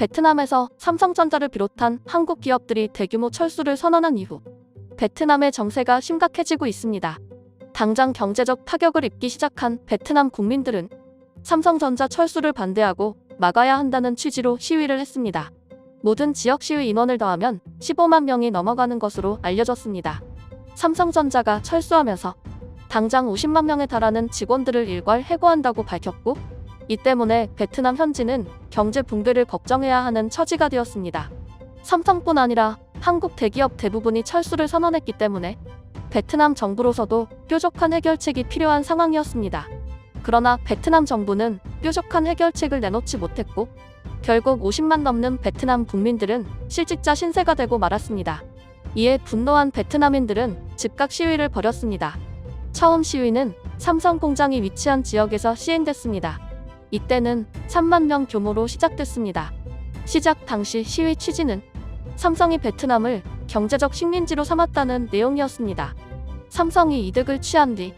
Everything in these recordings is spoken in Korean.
베트남에서 삼성전자를 비롯한 한국 기업들이 대규모 철수를 선언한 이후 베트남의 정세가 심각해지고 있습니다. 당장 경제적 타격을 입기 시작한 베트남 국민들은 삼성전자 철수를 반대하고 막아야 한다는 취지로 시위를 했습니다. 모든 지역 시위 인원을 더하면 15만 명이 넘어가는 것으로 알려졌습니다. 삼성전자가 철수하면서 당장 50만 명에 달하는 직원들을 일괄 해고한다고 밝혔고, 이 때문에 베트남 현지는 경제 붕괴를 걱정해야 하는 처지가 되었습니다. 삼성뿐 아니라 한국 대기업 대부분이 철수를 선언했기 때문에 베트남 정부로서도 뾰족한 해결책이 필요한 상황이었습니다. 그러나 베트남 정부는 뾰족한 해결책을 내놓지 못했고, 결국 50만 넘는 베트남 국민들은 실직자 신세가 되고 말았습니다. 이에 분노한 베트남인들은 즉각 시위를 벌였습니다. 처음 시위는 삼성 공장이 위치한 지역에서 시행됐습니다. 이때는 3만 명 규모로 시작됐습니다. 시작 당시 시위 취지는 삼성이 베트남을 경제적 식민지로 삼았다는 내용이었습니다. 삼성이 이득을 취한 뒤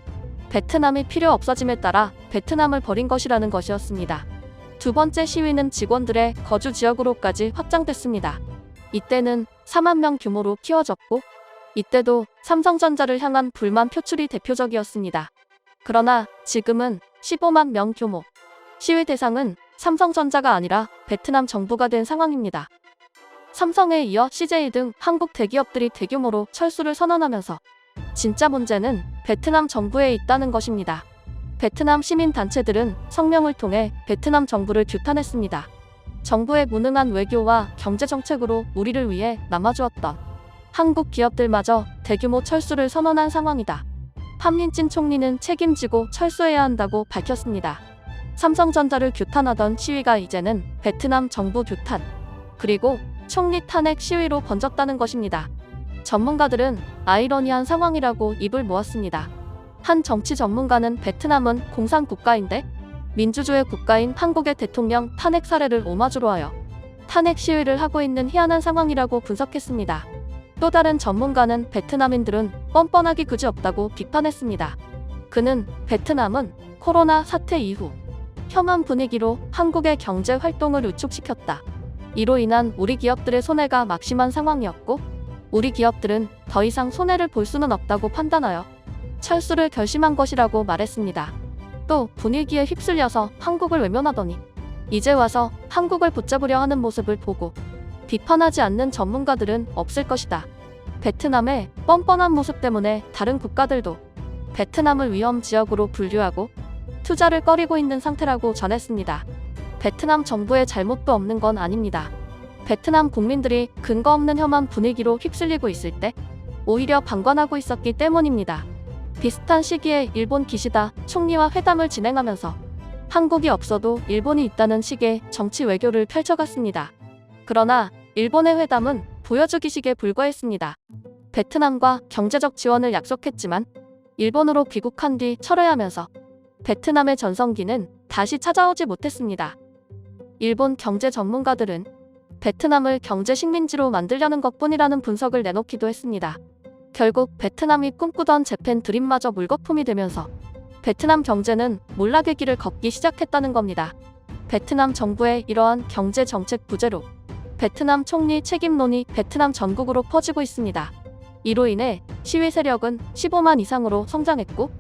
베트남이 필요 없어짐에 따라 베트남을 버린 것이라는 것이었습니다. 두 번째 시위는 직원들의 거주 지역으로까지 확장됐습니다. 이때는 4만 명 규모로 키워졌고, 이때도 삼성전자를 향한 불만 표출이 대표적이었습니다. 그러나 지금은 15만 명 규모, 시위 대상은 삼성전자가 아니라 베트남 정부가 된 상황입니다. 삼성에 이어 CJ 등 한국 대기업들이 대규모로 철수를 선언하면서 진짜 문제는 베트남 정부에 있다는 것입니다. 베트남 시민단체들은 성명을 통해 베트남 정부를 규탄했습니다. 정부의 무능한 외교와 경제정책으로 우리를 위해 남아주었던 한국 기업들마저 대규모 철수를 선언한 상황이다. 판민진 총리는 책임지고 철수해야 한다고 밝혔습니다. 삼성전자를 규탄하던 시위가 이제는 베트남 정부 규탄, 그리고 총리 탄핵 시위로 번졌다는 것입니다. 전문가들은 아이러니한 상황이라고 입을 모았습니다. 한 정치 전문가는 베트남은 공산국가인데 민주주의 국가인 한국의 대통령 탄핵 사례를 오마주로 하여 탄핵 시위를 하고 있는 희한한 상황이라고 분석했습니다. 또 다른 전문가는 베트남인들은 뻔뻔하기 그지없다고 비판했습니다. 그는 베트남은 코로나 사태 이후 혐한 분위기로 한국의 경제 활동을 위축시켰다. 이로 인한 우리 기업들의 손해가 막심한 상황이었고, 우리 기업들은 더 이상 손해를 볼 수는 없다고 판단하여 철수를 결심한 것이라고 말했습니다. 또 분위기에 휩쓸려서 한국을 외면하더니 이제 와서 한국을 붙잡으려 하는 모습을 보고 비판하지 않는 전문가들은 없을 것이다. 베트남의 뻔뻔한 모습 때문에 다른 국가들도 베트남을 위험 지역으로 분류하고 투자를 꺼리고 있는 상태라고 전했습니다. 베트남 정부의 잘못도 없는 건 아닙니다. 베트남 국민들이 근거 없는 혐한 분위기로 휩쓸리고 있을 때 오히려 방관하고 있었기 때문입니다. 비슷한 시기에 일본 기시다 총리와 회담을 진행하면서 한국이 없어도 일본이 있다는 식의 정치 외교를 펼쳐갔습니다. 그러나 일본의 회담은 보여주기식에 불과했습니다. 베트남과 경제적 지원을 약속했지만 일본으로 귀국한 뒤 철회하면서 베트남의 전성기는 다시 찾아오지 못했습니다. 일본 경제 전문가들은 베트남을 경제 식민지로 만들려는 것뿐이라는 분석을 내놓기도 했습니다. 결국 베트남이 꿈꾸던 재팬 드림마저 물거품이 되면서 베트남 경제는 몰락의 길을 걷기 시작했다는 겁니다. 베트남 정부의 이러한 경제 정책 부재로 베트남 총리 책임론이 베트남 전국으로 퍼지고 있습니다. 이로 인해 시위 세력은 15만 이상으로 성장했고,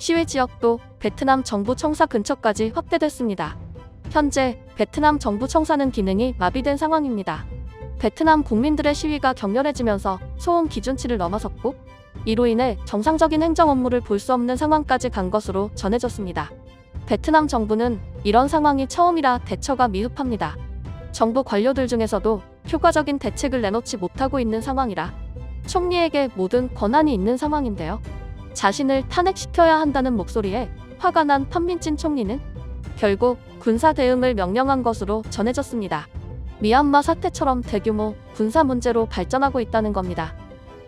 시위 지역도 베트남 정부 청사 근처까지 확대됐습니다. 현재 베트남 정부 청사는 기능이 마비된 상황입니다. 베트남 국민들의 시위가 격렬해지면서 소음 기준치를 넘어섰고, 이로 인해 정상적인 행정 업무를 볼 수 없는 상황까지 간 것으로 전해졌습니다. 베트남 정부는 이런 상황이 처음이라 대처가 미흡합니다. 정부 관료들 중에서도 효과적인 대책을 내놓지 못하고 있는 상황이라 총리에게 모든 권한이 있는 상황인데요. 자신을 탄핵시켜야 한다는 목소리에 화가 난 판민진 총리는 결국 군사 대응을 명령한 것으로 전해졌습니다. 미얀마 사태처럼 대규모 군사 문제로 발전하고 있다는 겁니다.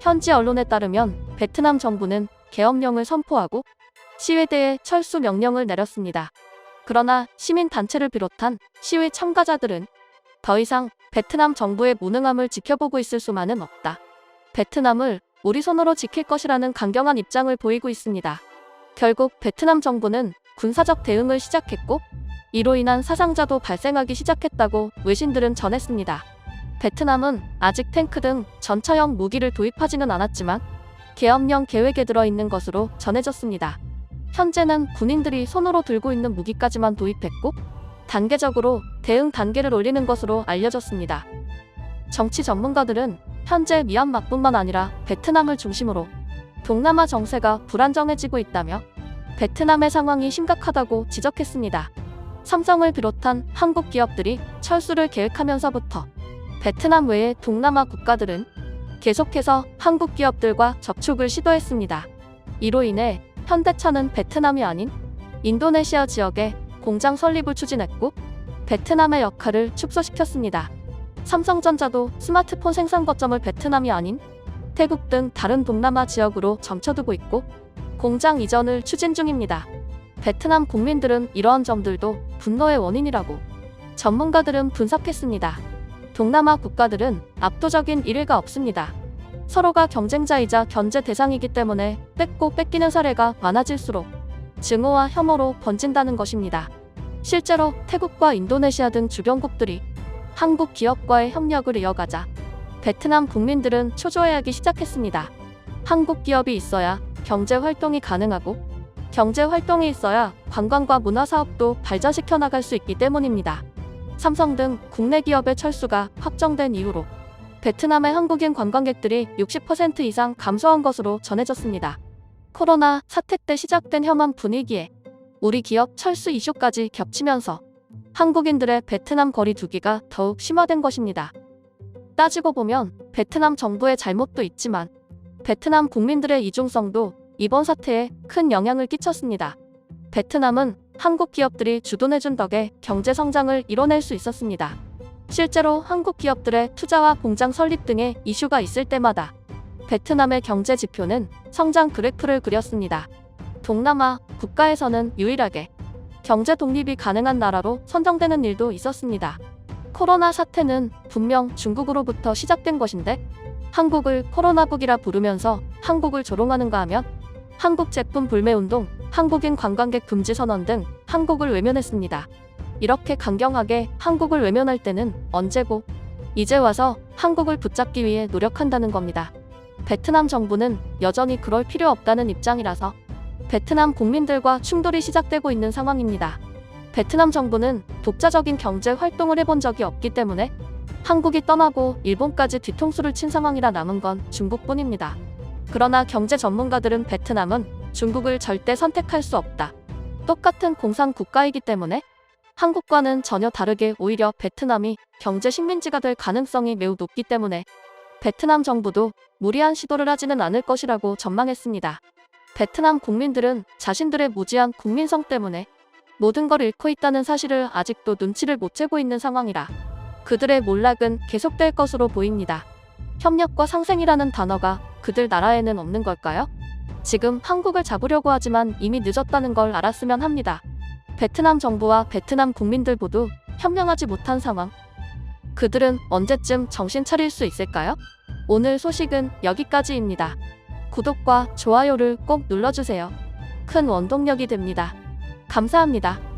현지 언론에 따르면 베트남 정부는 계엄령을 선포하고 시위대에 철수 명령을 내렸습니다. 그러나 시민단체를 비롯한 시위 참가자들은 더 이상 베트남 정부의 무능함을 지켜보고 있을 수만은 없다. 베트남을 우리 손으로 지킬 것이라는 강경한 입장을 보이고 있습니다. 결국 베트남 정부는 군사적 대응을 시작했고, 이로 인한 사상자도 발생하기 시작했다고 외신들은 전했습니다. 베트남은 아직 탱크 등 전차형 무기를 도입하지는 않았지만 계엄령 계획에 들어있는 것으로 전해졌습니다. 현재는 군인들이 손으로 들고 있는 무기까지만 도입했고 단계적으로 대응 단계를 올리는 것으로 알려졌습니다. 정치 전문가들은 현재 미얀마뿐만 아니라 베트남을 중심으로 동남아 정세가 불안정해지고 있다며 베트남의 상황이 심각하다고 지적했습니다. 삼성을 비롯한 한국 기업들이 철수를 계획하면서부터 베트남 외의 동남아 국가들은 계속해서 한국 기업들과 접촉을 시도했습니다. 이로 인해 현대차는 베트남이 아닌 인도네시아 지역에 공장 설립을 추진했고 베트남의 역할을 축소시켰습니다. 삼성전자도 스마트폰 생산 거점을 베트남이 아닌 태국 등 다른 동남아 지역으로 점쳐두고 있고 공장 이전을 추진 중입니다. 베트남 국민들은 이러한 점들도 분노의 원인이라고 전문가들은 분석했습니다. 동남아 국가들은 압도적인 일위가 없습니다. 서로가 경쟁자이자 견제 대상이기 때문에 뺏고 뺏기는 사례가 많아질수록 증오와 혐오로 번진다는 것입니다. 실제로 태국과 인도네시아 등 주변국들이 한국 기업과의 협력을 이어가자 베트남 국민들은 초조해하기 시작했습니다. 한국 기업이 있어야 경제 활동이 가능하고 경제 활동이 있어야 관광과 문화 사업도 발전시켜 나갈 수 있기 때문입니다. 삼성 등 국내 기업의 철수가 확정된 이후로 베트남의 한국인 관광객들이 60% 이상 감소한 것으로 전해졌습니다. 코로나 사태 때 시작된 혐한 분위기에 우리 기업 철수 이슈까지 겹치면서 한국인들의 베트남 거리 두기가 더욱 심화된 것입니다. 따지고 보면 베트남 정부의 잘못도 있지만 베트남 국민들의 이중성도 이번 사태에 큰 영향을 끼쳤습니다. 베트남은 한국 기업들이 주도해준 덕에 경제 성장을 이뤄낼 수 있었습니다. 실제로 한국 기업들의 투자와 공장 설립 등의 이슈가 있을 때마다 베트남의 경제 지표는 성장 그래프를 그렸습니다. 동남아 국가에서는 유일하게 경제 독립이 가능한 나라로 선정되는 일도 있었습니다. 코로나 사태는 분명 중국으로부터 시작된 것인데 한국을 코로나국이라 부르면서 한국을 조롱하는가 하면 한국 제품 불매운동, 한국인 관광객 금지 선언 등 한국을 외면했습니다. 이렇게 강경하게 한국을 외면할 때는 언제고 이제 와서 한국을 붙잡기 위해 노력한다는 겁니다. 베트남 정부는 여전히 그럴 필요 없다는 입장이라서 베트남 국민들과 충돌이 시작되고 있는 상황입니다. 베트남 정부는 독자적인 경제 활동을 해본 적이 없기 때문에 한국이 떠나고 일본까지 뒤통수를 친 상황이라 남은 건 중국뿐입니다. 그러나 경제 전문가들은 베트남은 중국을 절대 선택할 수 없다. 똑같은 공산 국가이기 때문에 한국과는 전혀 다르게 오히려 베트남이 경제 식민지가 될 가능성이 매우 높기 때문에 베트남 정부도 무리한 시도를 하지는 않을 것이라고 전망했습니다. 베트남 국민들은 자신들의 무지한 국민성 때문에 모든 걸 잃고 있다는 사실을 아직도 눈치를 못 채고 있는 상황이라 그들의 몰락은 계속될 것으로 보입니다. 협력과 상생이라는 단어가 그들 나라에는 없는 걸까요? 지금 한국을 잡으려고 하지만 이미 늦었다는 걸 알았으면 합니다. 베트남 정부와 베트남 국민들 모두 현명하지 못한 상황. 그들은 언제쯤 정신 차릴 수 있을까요? 오늘 소식은 여기까지입니다. 구독과 좋아요를 꼭 눌러주세요. 큰 원동력이 됩니다. 감사합니다.